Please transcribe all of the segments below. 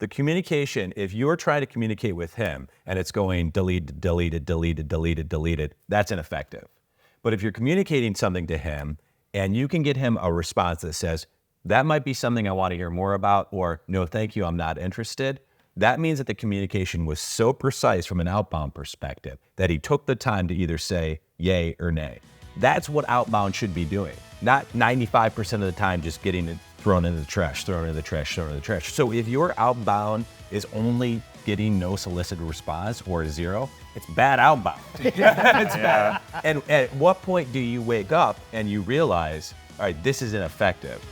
The communication, if you're trying to communicate with him and it's going deleted, deleted, deleted, deleted, deleted, that's ineffective. But if you're communicating something to him and you can get him a response that says, that might be something I want to hear more about, or no, thank you, I'm not interested. That means that the communication was so precise from an outbound perspective that he took the time to either say yay or nay. That's what outbound should be doing. Not 95% of the time just getting it thrown into the trash, thrown into the trash, thrown into the trash. So if your outbound is only getting no solicited response or zero, it's bad outbound. It's bad. And at what point do you wake up and you realize, all right, this is ineffective?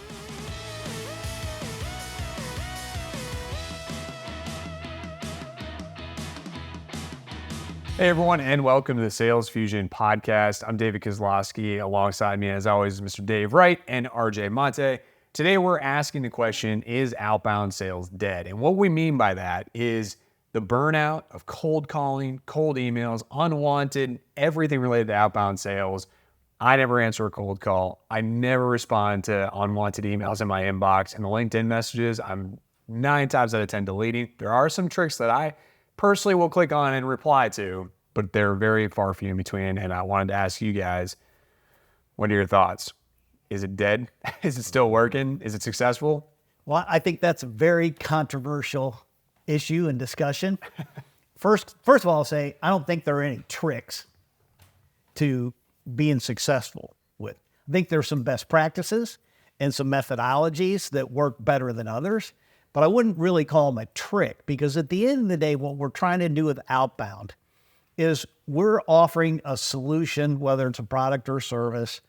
Hey everyone, and welcome to the Sales Fusion podcast. I'm David Kozlowski. Alongside me, as always, is Mr. Dave Wright and RJ Monte. Today we're asking the question, is outbound sales dead? And what we mean by that is the burnout of cold calling, cold emails, unwanted, everything related to outbound sales. I never answer a cold call. I never respond to unwanted emails in my inbox, and the LinkedIn messages, I'm 9 times out of 10 deleting. There are some tricks that I personally will click on and reply to, but they're very far few in between. And I wanted to ask you guys, what are your thoughts? Is it dead? Is it still working? Is it successful? Well, I think that's a very controversial issue and discussion. First of all, I'll say I don't think there are any tricks to being successful with. I think there's some best practices and some methodologies that work better than others, but I wouldn't really call them a trick, because at the end of the day, what we're trying to do with outbound is we're offering a solution, whether it's a product or service,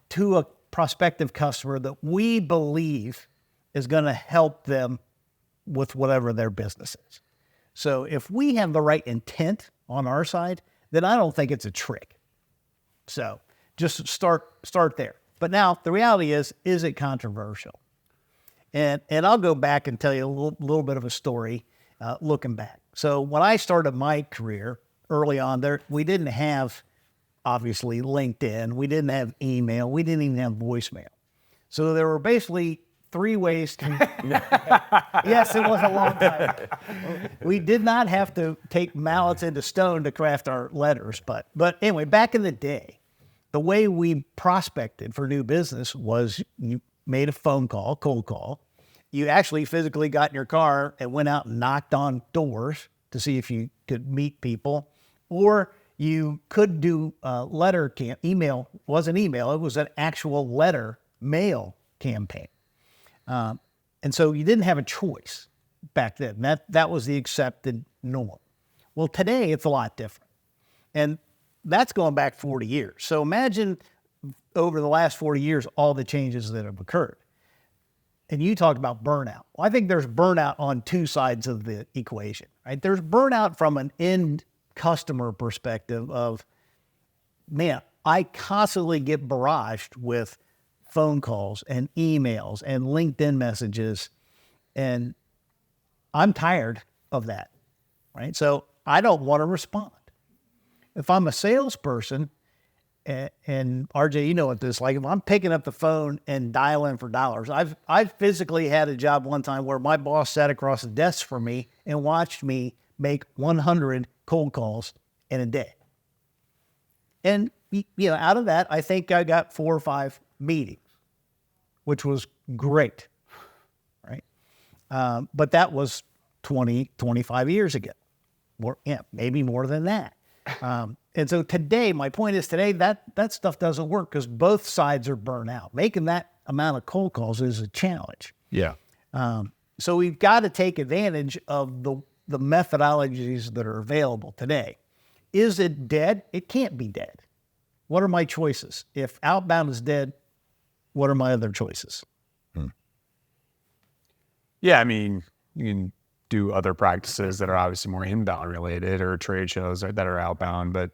to a prospective customer that we believe is going to help them with whatever their business is. So if we have the right intent on our side, then I don't think it's a trick. So just start there. But now the reality is it controversial? And I'll go back and tell you a little bit of a story looking back. So when I started my career early on, we didn't have, obviously, LinkedIn. We didn't have email. We didn't even have voicemail. So there were basically 3 ways to... Yes, it was a long time. We did not have to take mallets into stone to craft our letters. But anyway, back in the day, the way we prospected for new business was you made a phone call, cold call. You actually physically got in your car and went out and knocked on doors to see if you could meet people. Or you could do email. Wasn't email, it was an actual letter mail campaign. And so you didn't have a choice back then. That was the accepted norm. Well, today it's a lot different. And that's going back 40 years. So imagine over the last 40 years, all the changes that have occurred. And you talked about burnout. Well, I think there's burnout on 2 sides of the equation, right? There's burnout from an end customer perspective of, man, I constantly get barraged with phone calls and emails and LinkedIn messages, and I'm tired of that, right? So I don't want to respond. If I'm a salesperson, and RJ, you know what this is like. If I'm picking up the phone and dialing for dollars, I've physically had a job one time where my boss sat across the desk from me and watched me make 100 cold calls in a day. And out of that, I think I got 4 or 5 meetings, which was great, right? But that was 20, 25 years ago. Maybe more than that. And so today, my point is that stuff doesn't work because both sides are burnt out. Making that amount of cold calls is a challenge. Yeah. So we've got to take advantage of the methodologies that are available today. Is it dead? It can't be dead. What are my choices? If outbound is dead, what are my other choices? Yeah, I mean, you can do other practices that are obviously more inbound related, or trade shows that are outbound. But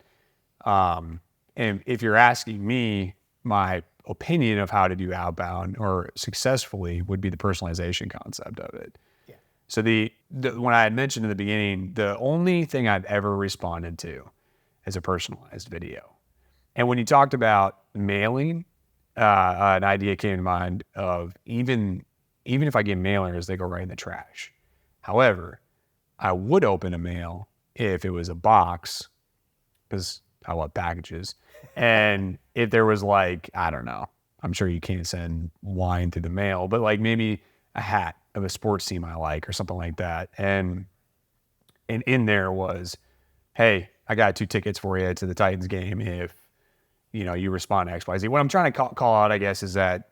and if you're asking me, my opinion of how to do outbound or successfully would be the personalization concept of it. Yeah. So the when I had mentioned in the beginning, the only thing I've ever responded to is a personalized video. And when you talked about mailing, an idea came to mind of even if I get mailers, they go right in the trash. However, I would open a mail if it was a box, because I love packages. And if there was like, I don't know, I'm sure you can't send wine through the mail, but like maybe a hat of a sports team I like or something like that. And in there was, hey, I got 2 tickets for you to the Titans game if, you respond to XYZ. What I'm trying to call out, I guess, is that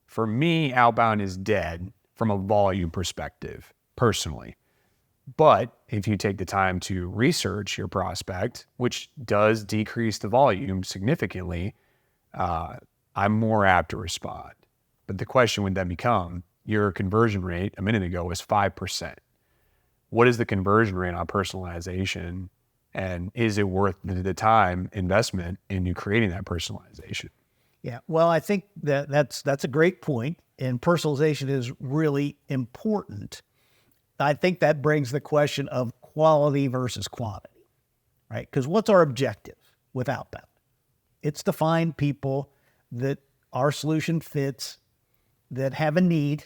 for me, Outbound is dead from a volume perspective, personally. But if you take the time to research your prospect, which does decrease the volume significantly, I'm more apt to respond. But the question would then become, your conversion rate a minute ago was 5%. What is the conversion rate on personalization? And is it worth the time investment in you creating that personalization? Yeah, well, I think that's a great point, and personalization is really important. I think that brings the question of quality versus quantity, right? Because what's our objective with Outbound? It's to find people that our solution fits, that have a need,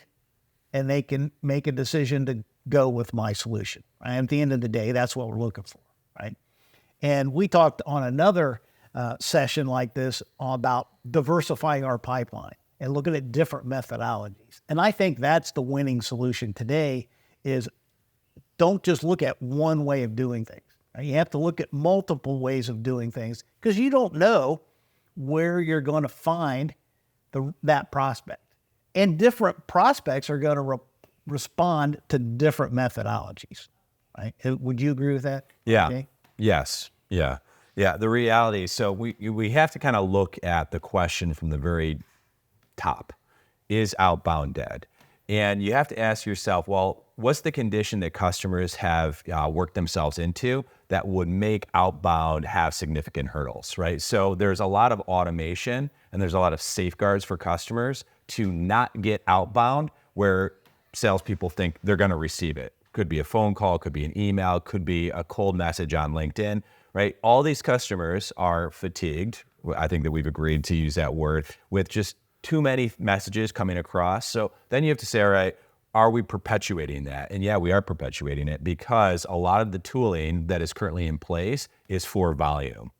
and they can make a decision to go with my solution. Right? At the end of the day, that's what we're looking for, right? And we talked on another session like this about diversifying our pipeline and looking at different methodologies. And I think that's the winning solution today is don't just look at one way of doing things. Right? You have to look at multiple ways of doing things because you don't know where you're going to find that prospect. And different prospects are going to respond to different methodologies. Right? Would you agree with that? Yeah. Okay? Yes. Yeah. Yeah. The reality. So we have to kind of look at the question from the very top. Is Outbound dead? And you have to ask yourself, well, what's the condition that customers have worked themselves into that would make Outbound have significant hurdles, right? So there's a lot of automation and there's a lot of safeguards for customers to not get Outbound where salespeople think they're going to receive it. Could be a phone call, could be an email, could be a cold message on LinkedIn, right? All these customers are fatigued. I think that we've agreed to use that word with just too many messages coming across. So then you have to say, all right, are we perpetuating that? And yeah, we are perpetuating it because a lot of the tooling that is currently in place is for volume.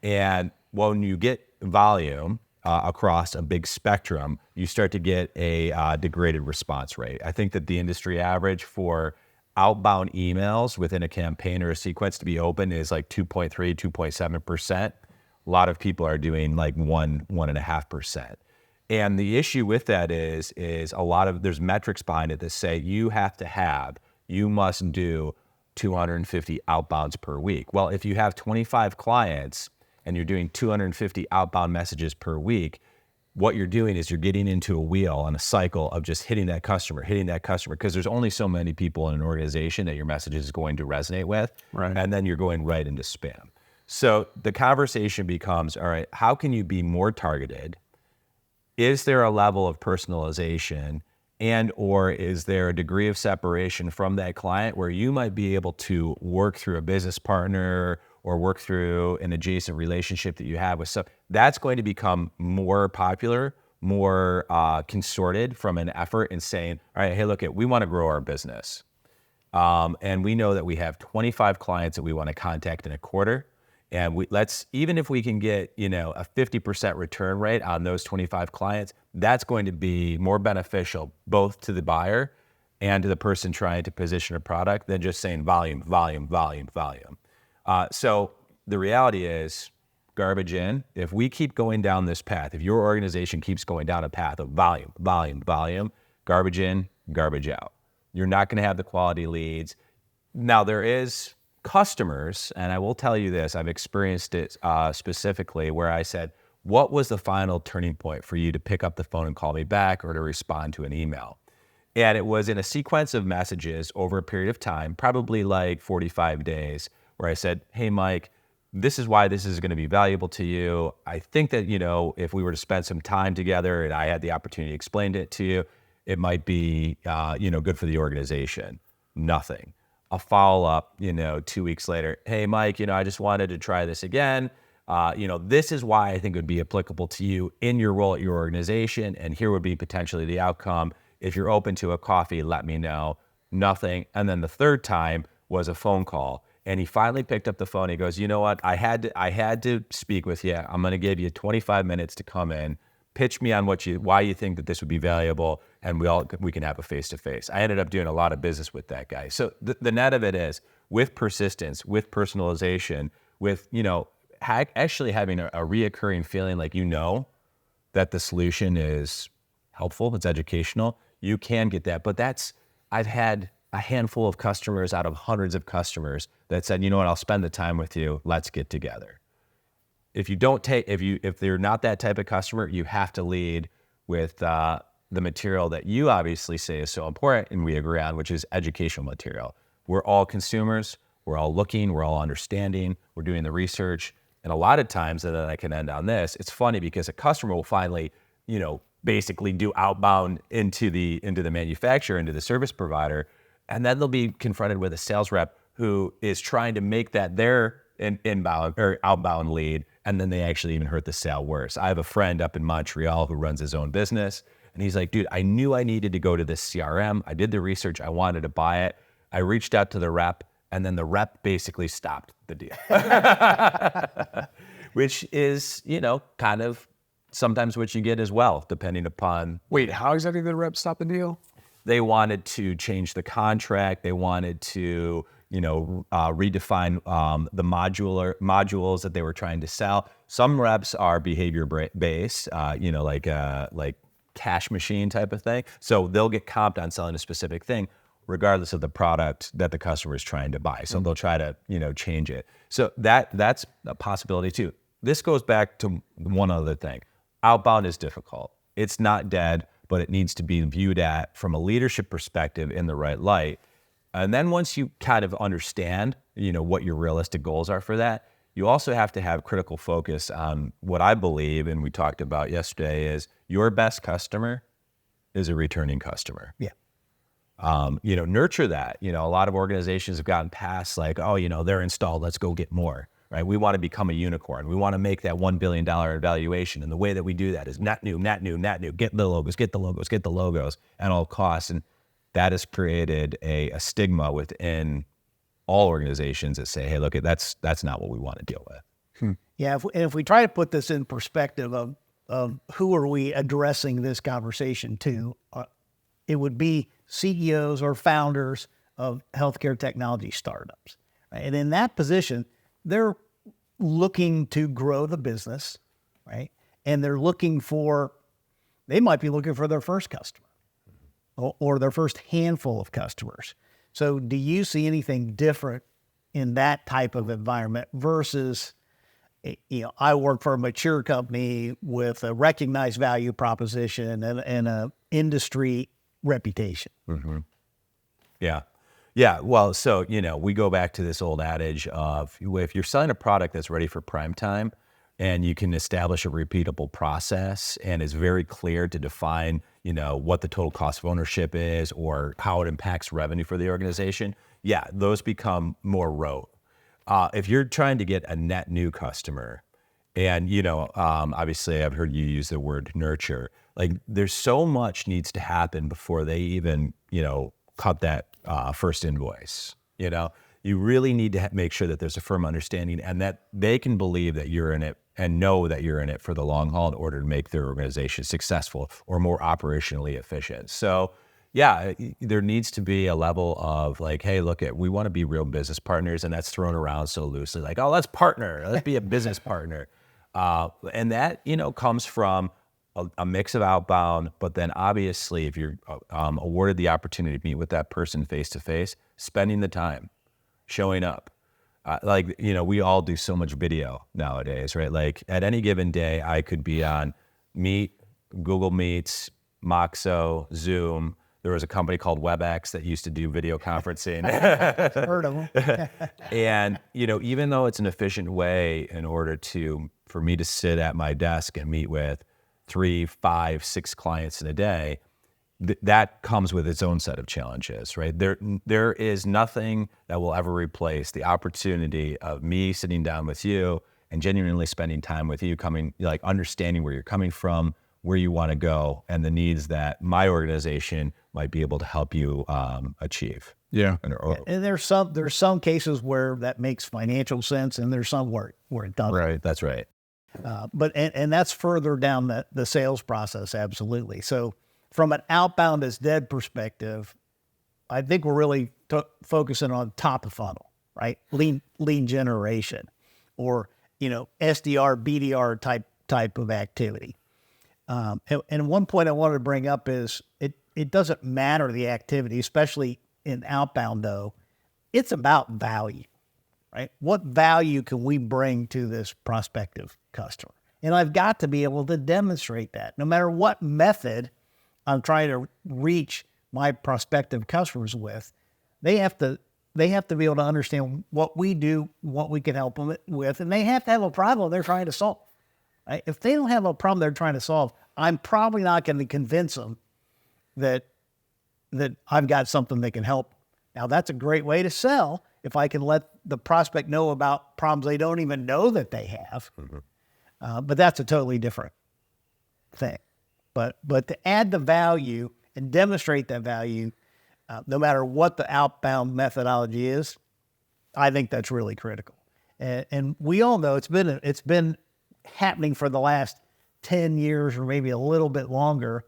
And when you get volume across a big spectrum, you start to get a degraded response rate. I think that the industry average for outbound emails within a campaign or a sequence to be open is like 2.3, 2.7%. A lot of people are doing like 1.5%. And the issue with that is there's metrics behind it that say you must do 250 outbounds per week. Well, if you have 25 clients and you're doing 250 outbound messages per week, what you're doing is you're getting into a wheel on a cycle of just hitting that customer, because there's only so many people in an organization that your message is going to resonate with. Right. And then you're going right into spam. So the conversation becomes, all right, how can you be more targeted? Is there a level of personalization and or is there a degree of separation from that client where you might be able to work through a business partner or work through an adjacent relationship that you have with some? That's going to become more popular, more consorted from an effort in saying, all right, hey, look, we want to grow our business. And we know that we have 25 clients that we want to contact in a quarter. And even if we can get, a 50% return rate on those 25 clients, that's going to be more beneficial both to the buyer and to the person trying to position a product than just saying volume, volume, volume, volume. So the reality is garbage in. If we keep going down this path, if your organization keeps going down a path of volume, volume, volume, garbage in, garbage out, you're not going to have the quality leads. Now there is customers, and I will tell you this, I've experienced it specifically where I said, what was the final turning point for you to pick up the phone and call me back or to respond to an email? And it was in a sequence of messages over a period of time, probably like 45 days, where I said, hey, Mike, this is why this is going to be valuable to you. I think that, if we were to spend some time together and I had the opportunity to explain it to you, it might be, good for the organization. Nothing. A follow-up, 2 weeks later, hey, Mike, I just wanted to try this again. This is why I think it would be applicable to you in your role at your organization, and here would be potentially the outcome. If you're open to a coffee, let me know. nothing. And then the third time was a phone call. And he finally picked up the phone. He goes, you know what? I had to speak with you. I'm going to give you 25 minutes to come in, pitch me on why you think that this would be valuable, and we can have a face-to-face. I ended up doing a lot of business with that guy. So the net of it is, with persistence, with personalization, with, actually having a reoccurring feeling like that the solution is helpful, it's educational, you can get that. But I've had a handful of customers out of hundreds of customers that said, you know what, I'll spend the time with you, let's get together. If they're not that type of customer, you have to lead with the material that you obviously say is so important and we agree on, which is educational material. We're all consumers, we're all looking, we're all understanding, we're doing the research. And a lot of times, and then I can end on this, it's funny because a customer will finally, basically do outbound into the manufacturer, into the service provider, and then they'll be confronted with a sales rep who is trying to make that their inbound or outbound lead, and then they actually even hurt the sale worse. I have a friend up in Montreal who runs his own business, and he's like, dude, I knew I needed to go to this CRM. I did the research. I wanted to buy it. I reached out to the rep, and then the rep basically stopped the deal. Which is, kind of sometimes what you get as well, depending upon... Wait, how exactly did the rep stop the deal? They wanted to change the contract. They wanted to, redefine the modules that they were trying to sell. Some reps are behavior based, like cash machine type of thing. So they'll get comped on selling a specific thing, regardless of the product that the customer is trying to buy. So they'll try to, change it. So that's a possibility too. This goes back to one other thing. Outbound is difficult. It's not dead, but it needs to be viewed at from a leadership perspective in the right light. And then once you kind of understand, what your realistic goals are for that, you also have to have critical focus on what I believe, and we talked about yesterday, is your best customer is a returning customer. Yeah. Nurture that. A lot of organizations have gotten past like, they're installed, let's go get more, right? We want to become a unicorn. We want to make that $1 billion valuation. And the way that we do that is net new, get the logos at all costs. And that has created a stigma within all organizations that say, hey, look, that's not what we want to deal with. Yeah. If we try to put this in perspective of who are we addressing this conversation to, it would be CEOs or founders of healthcare technology startups. Right? And in that position, they're looking to grow the business, right? And they might be looking for their first customer or their first handful of customers. So do you see anything different in that type of environment versus, I work for a mature company with a recognized value proposition and a industry reputation? Mm-hmm. Yeah. Yeah. Well, so, we go back to this old adage of if you're selling a product that's ready for prime time and you can establish a repeatable process and is very clear to define, what the total cost of ownership is or how it impacts revenue for the organization, yeah, those become more rote. If you're trying to get a net new customer and, obviously I've heard you use the word nurture, like there's so much needs to happen before they even, cut that first invoice. You really need to make sure that there's a firm understanding and that they can believe that you're in it and know that you're in it for the long haul in order to make their organization successful or more operationally efficient. So yeah, there needs to be a level of like, hey, look, we want to be real business partners, and that's thrown around so loosely, like, oh, let's partner, let's be a business partner. And that, comes from a mix of outbound, but then obviously if you're awarded the opportunity to meet with that person face-to-face, spending the time, showing up. We all do so much video nowadays, right? Like at any given day, I could be on Meet, Google Meets, Moxo, Zoom. There was a company called WebEx that used to do video conferencing. Heard of them. And, even though it's an efficient way in order for me to sit at my desk and meet with 3, 5, 6 clients in a day, that comes with its own set of challenges, right? There is nothing that will ever replace the opportunity of me sitting down with you and genuinely spending time with you, understanding where you're coming from, where you want to go and the needs that my organization might be able to help you achieve. Yeah. And there's some cases where that makes financial sense, and there's some where it doesn't. Right. That's right. But that's further down the sales process, absolutely. So from an outbound is dead perspective, I think we're really focusing on top of funnel, right? Lead generation, or SDR, BDR type of activity. And one point I wanted to bring up is it doesn't matter the activity, especially in outbound though. It's about value, right? What value can we bring to this prospective customer? And I've got to be able to demonstrate that. No matter what method I'm trying to reach my prospective customers with, they have to be able to understand what we do, what we can help them with, and they have to have a problem they're trying to solve. Right? If they don't have a problem they're trying to solve, I'm probably not going to convince them that I've got something that can help. Now, that's a great way to sell if I can let the prospect know about problems they don't even know that they have. Mm-hmm. But that's a totally different thing. But to add the value and demonstrate that value, no matter what the outbound methodology is, I think that's really critical. And we all know it's been happening for the last 10 years or maybe a little bit longer,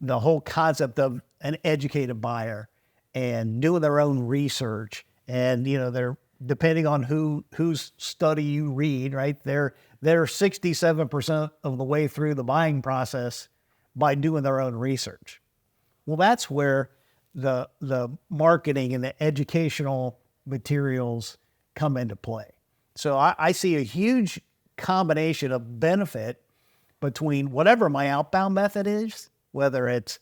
the whole concept of an educated buyer and doing their own research. And, they're depending on whose study you read, right? They're 67% of the way through the buying process by doing their own research. Well, that's where the marketing and the educational materials come into play. So I see a huge combination of benefit between whatever my outbound method is, whether it's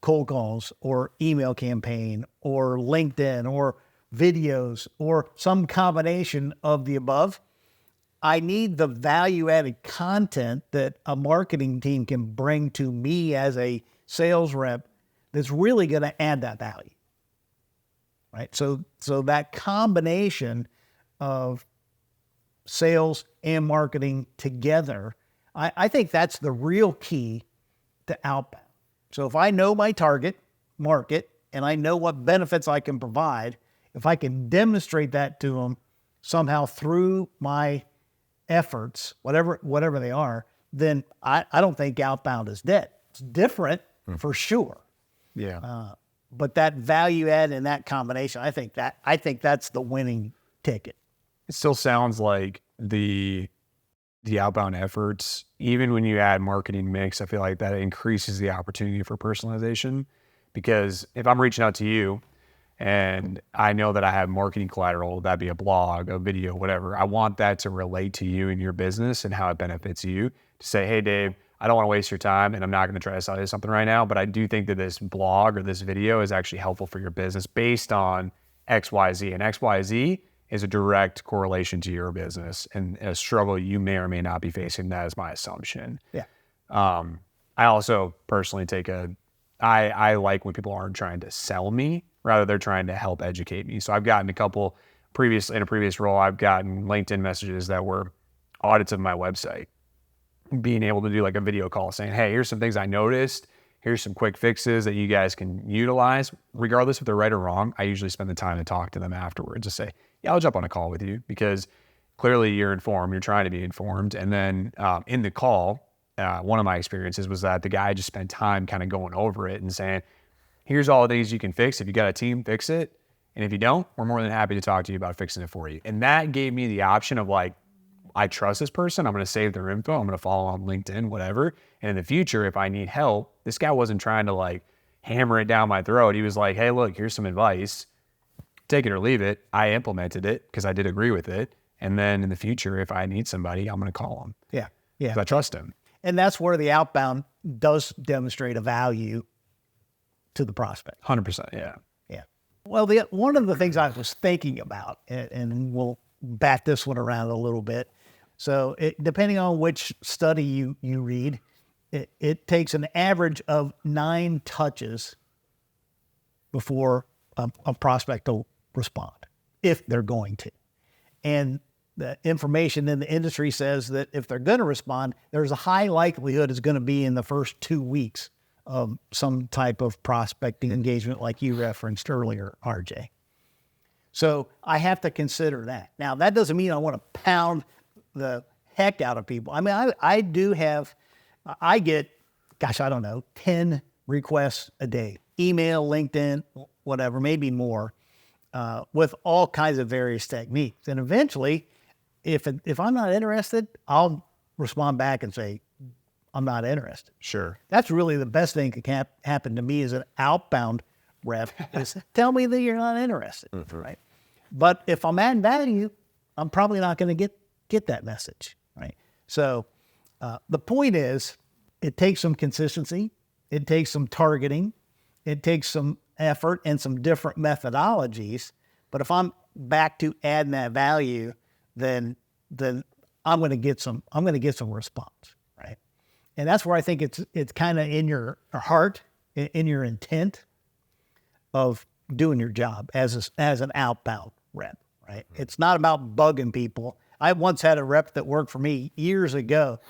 cold calls or email campaign or LinkedIn or videos or some combination of the above. I need the value-added content that a marketing team can bring to me as a sales rep that's really going to add that value, right? So that combination of sales and marketing together, I think that's the real key to outbound. So if I know my target market and I know what benefits I can provide, if I can demonstrate that to them somehow through my efforts, whatever they are, then I don't think outbound is dead. It's different for sure. Yeah. But that value add and that combination, I think that's the winning ticket. It still sounds like the outbound efforts, even when you add marketing mix, I feel like that increases the opportunity for personalization. Because if I'm reaching out to you and I know that I have marketing collateral, that'd be a blog, a video, whatever, I want that to relate to you and your business and how it benefits you. To say, hey, Dave, I don't want to waste your time and I'm not going to try to sell you something right now, but I do think that this blog or this video is actually helpful for your business based on XYZ. And XYZ is a direct correlation to your business and a struggle you may or may not be facing. That is my assumption. Yeah. I also personally I like when people aren't trying to sell me, rather they're trying to help educate me. So I've gotten in a previous role, I've gotten LinkedIn messages that were audits of my website, being able to do like a video call saying, hey, here's some things I noticed. Here's some quick fixes that you guys can utilize. Regardless if they're right or wrong, I usually spend the time to talk to them afterwards to say, yeah, I'll jump on a call with you because clearly you're informed, you're trying to be informed. And then in the call, one of my experiences was that the guy just spent time kind of going over it and saying, here's all the things you can fix. If you got a team, fix it. And if you don't, we're more than happy to talk to you about fixing it for you. And that gave me the option of like, I trust this person. I'm going to save their info. I'm going to follow on LinkedIn, whatever. And in the future, if I need help, this guy wasn't trying to like hammer it down my throat. He was like, hey, look, here's some advice. Take it or leave it. I implemented it because I did agree with it. And then in the future, if I need somebody, I'm going to call him. Yeah. Yeah. 'Cause I trust him. And that's where the outbound does demonstrate a value to the prospect. 100%. Yeah. Yeah. Well, one of the things I was thinking about, and we'll bat this one around a little bit. So depending on which study you read, it takes an average of 9 touches before a prospect will respond, if they're going to. And the information in the industry says that if they're going to respond, there's a high likelihood it's going to be in the first 2 weeks of some type of prospecting engagement like you referenced earlier, RJ. So I have to consider that. Now, that doesn't mean I want to pound the heck out of people. I mean, I get, gosh, I don't know, 10 requests a day, email, LinkedIn, whatever, maybe more, with all kinds of various techniques. And eventually, if I'm not interested, I'll respond back and say, I'm not interested. Sure. That's really the best thing that can happen to me as an outbound rep is tell me that you're not interested, right? But if I'm adding value, I'm probably not going to get that message, right? So the point is, it takes some consistency, it takes some targeting, it takes some effort and some different methodologies. But if I'm back to adding that value, then I'm going to get some response, right? And that's where I think it's kind of in your heart, in your intent of doing your job as an outbound rep, right? It's not about bugging people. I once had a rep that worked for me years ago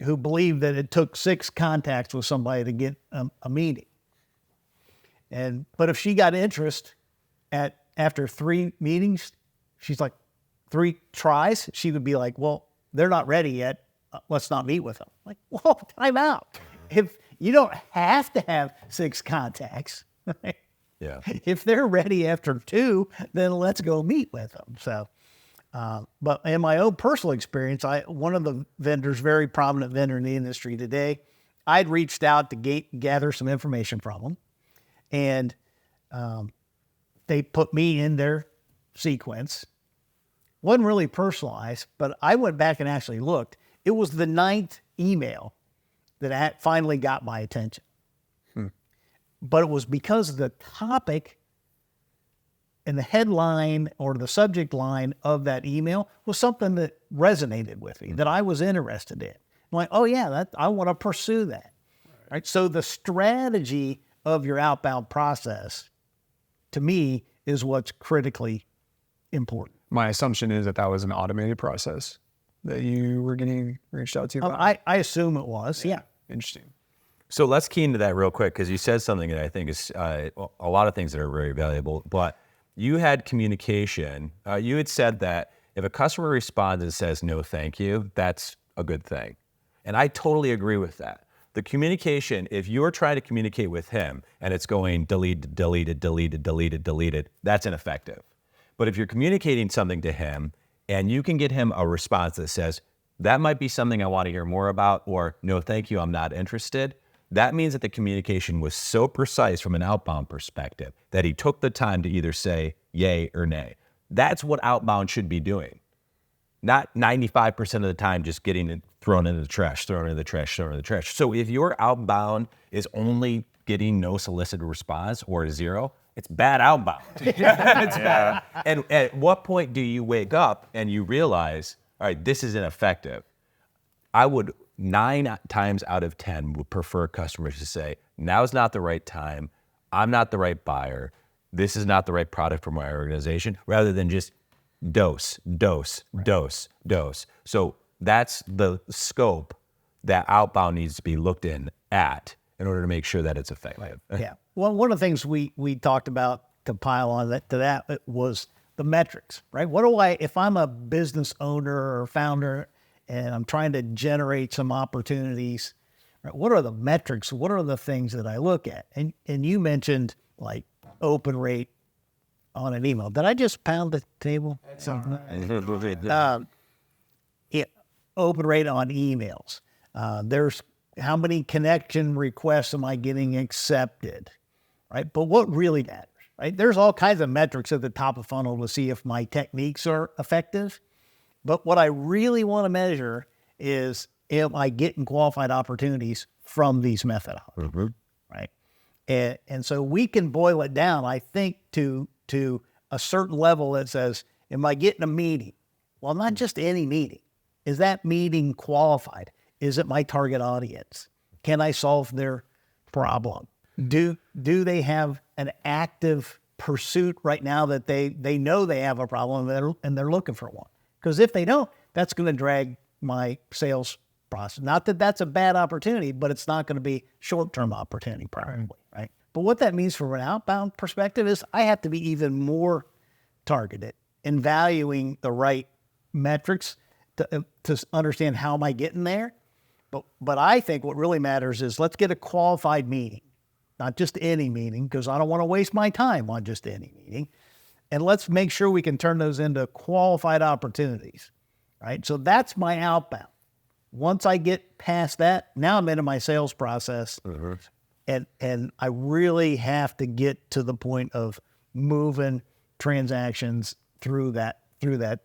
who believed that it took 6 contacts with somebody to get a meeting. But if she got interest after 3 meetings, she's like 3 tries, she would be like, well, they're not ready yet. Let's not meet with them. Like, whoa, time out. If you don't have to have 6 contacts, right? Yeah. If they're ready after 2, then let's go meet with them. So, but in my own personal experience, one of the vendors, very prominent vendor in the industry today, I'd reached out to gather some information from them, and they put me in their sequence. Wasn't really personalized, but I went back and actually looked. It was the 9th email that finally got my attention. But it was because the topic and the headline or the subject line of that email was something that resonated with me, that I was interested in. I'm like, oh yeah, I want to pursue that. Right. So the strategy of your outbound process, to me, is what's critically important. My assumption is that was an automated process that you were getting reached out to about. I assume it was, yeah. Interesting. So let's key into that real quick, because you said something that I think is a lot of things that are very valuable, but you had communication. You had said that if a customer responds and says, no, thank you, that's a good thing. And I totally agree with that. The communication, if you're trying to communicate with him and it's going deleted, deleted, deleted, deleted, deleted, that's ineffective. But if you're communicating something to him and you can get him a response that says, that might be something I want to hear more about, or no, thank you, I'm not interested, that means that the communication was so precise from an outbound perspective that he took the time to either say yay or nay. That's what outbound should be doing. Not 95% of the time just getting it thrown into the trash, thrown into the trash, thrown into the trash. So if your outbound is only getting no solicited response or 0, it's bad outbound. It's bad. And at what point do you wake up and you realize, all right, this is ineffective? I would 9 times out of 10 would prefer customers to say, now's not the right time. I'm not the right buyer. This is not the right product for my organization, rather than just dose, dose, dose, dose. So that's the scope that outbound needs to be looked at in order to make sure that it's effective. Yeah. Well, one of the things we talked about to pile on that was the metrics, right? If I'm a business owner or founder and I'm trying to generate some opportunities, right, what are the metrics? What are the things that I look at? And you mentioned like open rate on an email. Did I just pound the table? Open rate on emails. There's how many connection requests am I getting accepted, right? But what really matters, right? There's all kinds of metrics at the top of funnel to see if my techniques are effective. But what I really want to measure is, am I getting qualified opportunities from these methodologies, right? And so we can boil it down, I think, to a certain level that says, am I getting a meeting? Well, not just any meeting. Is that meeting qualified? Is it my target audience? Can I solve their problem? Do they have an active pursuit right now that they know they have a problem and they're looking for one. Because if they don't, that's going to drag my sales process. Not that that's a bad opportunity, but it's not going to be short-term opportunity probably, right? But what that means from an outbound perspective is I have to be even more targeted in valuing the right metrics to understand how am I getting there. But I think what really matters is let's get a qualified meeting, not just any meeting, because I don't want to waste my time on just any meeting. And let's make sure we can turn those into qualified opportunities, right? So that's my outbound. Once I get past that, now I'm into my sales process. And I really have to get to the point of moving transactions through that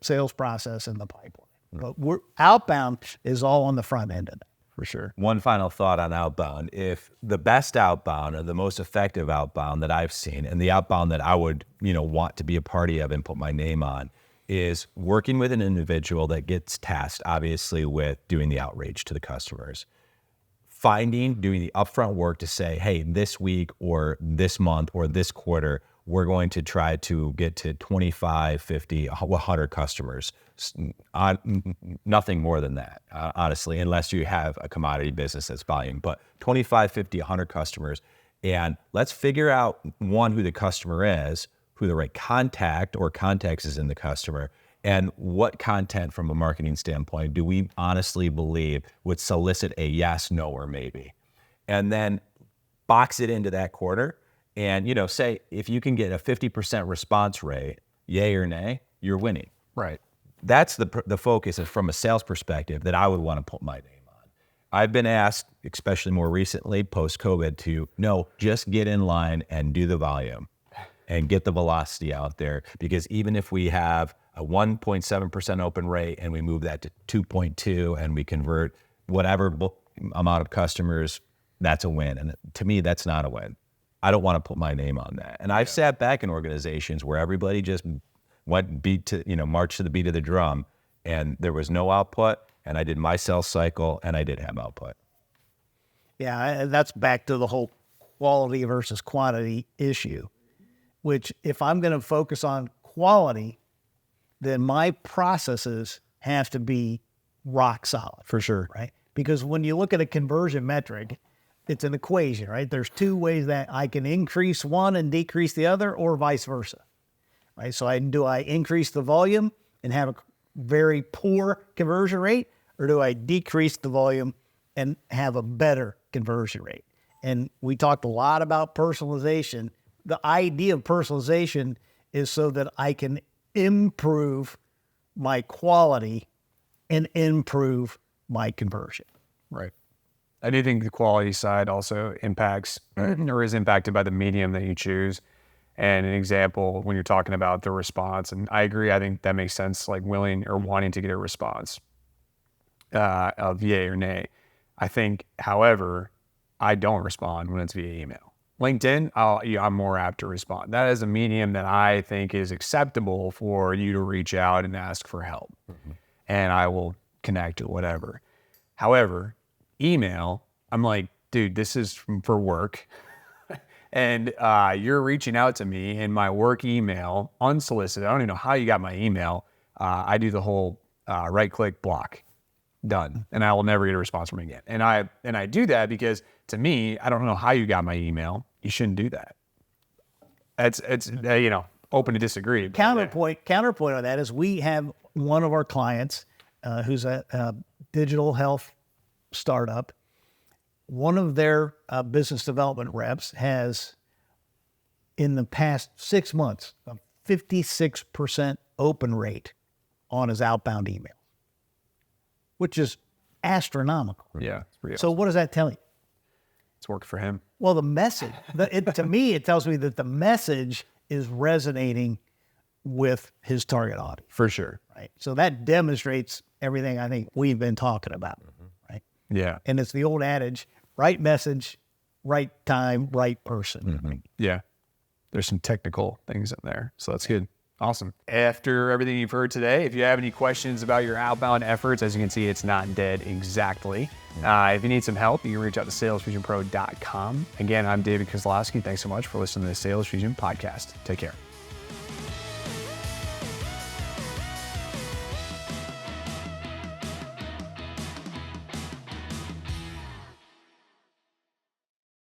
sales process in the pipeline. But outbound is all on the front end of that, for sure. One final thought on outbound. If the best outbound or the most effective outbound that I've seen, and the outbound that I would, want to be a party of and put my name on, is working with an individual that gets tasked, obviously, with doing the outreach to the customers. Doing the upfront work to say, hey, this week or this month or this quarter, we're going to try to get to 25, 50, 100 customers. Nothing more than that, honestly, unless you have a commodity business that's volume. But 25, 50, 100 customers. And let's figure out, one, who the customer is, who the right contact or context is in the customer, and what content from a marketing standpoint do we honestly believe would solicit a yes, no, or maybe. And then box it into that quarter. And, say if you can get a 50% response rate, yay or nay, you're winning. Right. That's the focus from a sales perspective that I would want to put my name on. I've been asked, especially more recently, post-COVID, just get in line and do the volume and get the velocity out there. Because even if we have a 1.7% open rate and we move that to 2.2 and we convert whatever amount of customers, that's a win. And to me, that's not a win. I don't want to put my name on that. And I've sat back in organizations where everybody just march to the beat of the drum, and there was no output, and I did my sales cycle and I did have output. Yeah, that's back to the whole quality versus quantity issue, which if I'm going to focus on quality, then my processes have to be rock solid. For sure. Right? Because when you look at a conversion metric, it's an equation, right? There's two ways that I can increase one and decrease the other, or vice versa, right? So do I increase the volume and have a very poor conversion rate, or do I decrease the volume and have a better conversion rate? And we talked a lot about personalization. The idea of personalization is so that I can improve my quality and improve my conversion. Right. I do think the quality side also impacts or is impacted by the medium that you choose. And an example, when you're talking about the response, and I agree, I think that makes sense, like willing or wanting to get a response of yay or nay. I think, however, I don't respond when it's via email. LinkedIn, I'm more apt to respond. That is a medium that I think is acceptable for you to reach out and ask for help. And I will connect or whatever. However, email, I'm like, dude, this is for work. And you're reaching out to me in my work email, unsolicited. I don't even know how you got my email. I do the whole right-click block. Done. And I will never get a response from you again. And I do that because, to me, I don't know how you got my email. You shouldn't do that. It's open to disagree. Counterpoint on that is we have one of our clients who's a digital health startup. One of their business development reps has, in the past 6 months, a 56% open rate on his outbound email, which is astronomical. Yeah. It's pretty So awesome. what does that tell you? It's worked for him. Well, the message, to me, it tells me that the message is resonating with his target audience. For sure. Right. So that demonstrates everything I think we've been talking about. Right. Yeah. And it's the old adage, right message, right time, right person. Yeah. There's some technical things in there. So that's good. Awesome. After everything you've heard today, if you have any questions about your outbound efforts, as you can see, it's not dead exactly. If you need some help, you can reach out to salesfusionpro.com. Again, I'm David Kozlowski. Thanks so much for listening to the Sales Fusion podcast. Take care.